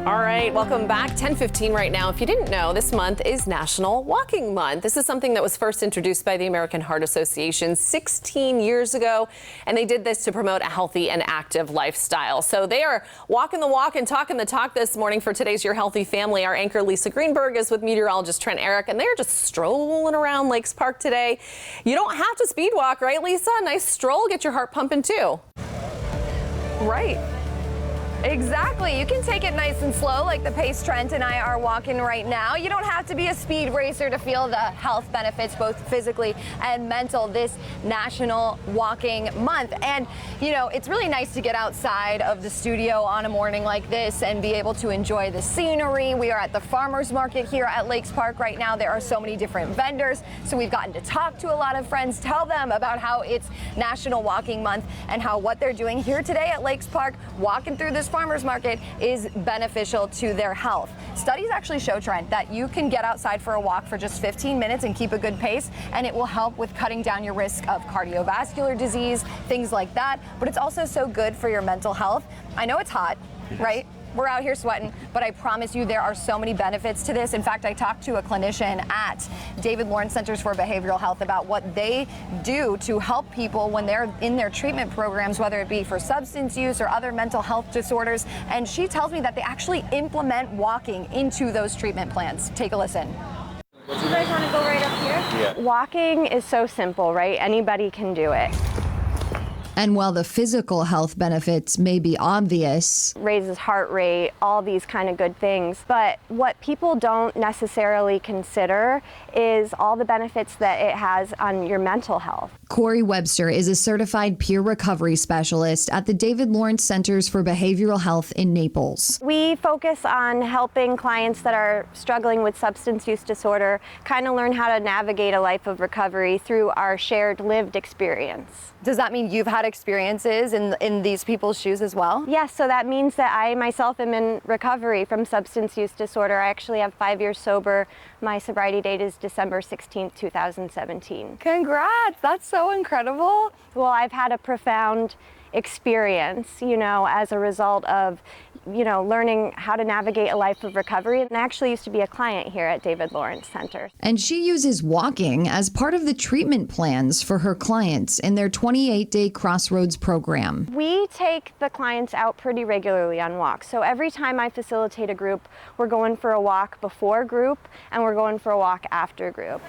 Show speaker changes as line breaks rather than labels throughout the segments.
All right, welcome back. 10:15 right now. If you didn't know, this month is National Walking Month. This is something that was first introduced by the American Heart Association 16 years ago, and they did this to promote a healthy and active lifestyle. So they are walking the walk and talking the talk this morning for today's Your Healthy Family. Our anchor Lisa Greenberg is with meteorologist Trent Eric, and they're just strolling around Lakes Park today. You don't have to speed walk, right, Lisa? Nice stroll, get your heart pumping too.
Right. Exactly. You can take it nice and slow like the pace Trent and I are walking right now. You don't have to be a speed racer to feel the health benefits, both physically and mental, this National Walking Month. And, you know, it's really nice to get outside of the studio on a morning like this and be able to enjoy the scenery. We are at the farmers market here at Lakes Park right now. There are so many different vendors. So we've gotten to talk to a lot of friends, tell them about how it's National Walking Month and how what they're doing here today at Lakes Park, walking through this farmers market, is beneficial to their health. Studies actually show, Trent, that you can get outside for a walk for just 15 minutes and keep a good pace, and it will help with cutting down your risk of cardiovascular disease, things like that. But it's also so good for your mental health. I know it's hot, right? We're out here sweating, but I promise you there are so many benefits to this. In fact, I talked to a clinician at David Lawrence Centers for Behavioral Health about what they do to help people when they're in their treatment programs, whether it be for substance use or other mental health disorders. And she tells me that they actually implement walking into those treatment plans. Take a listen.
You guys want to go right up here?
Yeah. Walking is so simple, right? Anybody can do it.
And while the physical health benefits may be obvious,
raises heart rate, all these kind of good things. But what people don't necessarily consider is all the benefits that it has on your mental health.
Corey Webster is a certified peer recovery specialist at the David Lawrence Centers for Behavioral Health in Naples.
We focus on helping clients that are struggling with substance use disorder kind of learn how to navigate a life of recovery through our shared lived experience. Does that mean you've had experiences in these people's shoes as well? Yes, so that means that I myself am in recovery from substance use disorder. I actually have 5 years sober. My sobriety date is December 16th, 2017. Congrats, that's so incredible. Well, I've had a profound experience, you know, as a result of, you know, learning how to navigate a life of recovery. And I actually used to be a client here at David Lawrence Center.
And she uses walking as part of the treatment plans for her clients in their 28-day Crossroads program.
We take the clients out pretty regularly on walks. So every time I facilitate a group, we're going for a walk before group and we're going for a walk after group.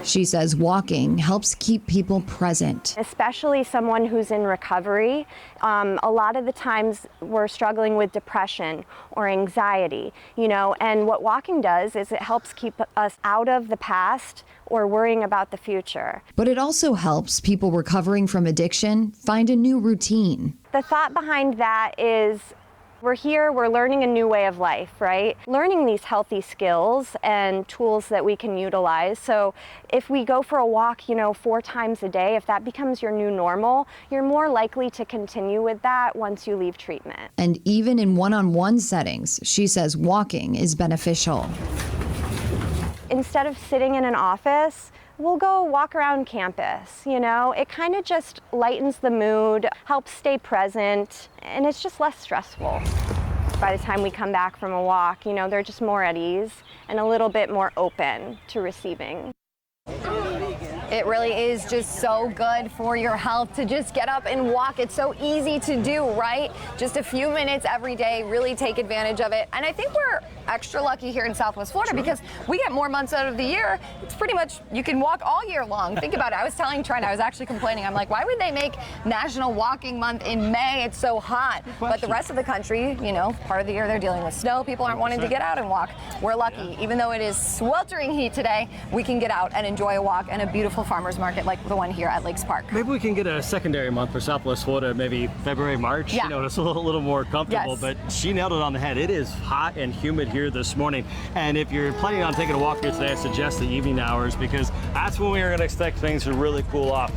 She says walking helps keep people present.
Especially someone who's in recovery. A lot of the times we're struggling with depression or anxiety, you know, and what walking does is it helps keep us out of the past or worrying about the future.
But it also helps people recovering from addiction find a new routine.
The thought behind that is we're here, we're learning a new way of life, right? Learning these healthy skills and tools that we can utilize. So if we go for a walk, you know, 4 times a day, if that becomes your new normal, you're more likely to continue with that once you leave treatment.
And even in one-on-one settings, she says walking is beneficial.
Instead of sitting in an office, we'll go walk around campus, you know? It kind of just lightens the mood, helps stay present, and it's just less stressful. By the time we come back from a walk, you know, they're just more at ease and a little bit more open to receiving. It really is just so good for your health to just get up and walk. It's so easy to do, right? Just a few minutes every day, really take advantage of it. And I think we're extra lucky here in Southwest Florida because we get more months out of the year. It's pretty much, you can walk all year long. Think about it. I was telling Trent, I was actually complaining. I'm like, why would they make National Walking Month in May? It's so hot. But the rest of the country, you know, part of the year they're dealing with snow. People aren't wanting to get out and walk. We're lucky. Even though it is sweltering heat today, we can get out and enjoy a walk and a beautiful farmers market like the one here at Lakes Park.
Maybe we can get a secondary month for Southwest Florida, maybe February, March.
Yeah.
You know, it's a little more comfortable,
Yes.
But she nailed it on the head. It is hot and humid here this morning. And if you're planning on taking a walk here today, I suggest the evening hours because that's when we are going to expect things to really cool off.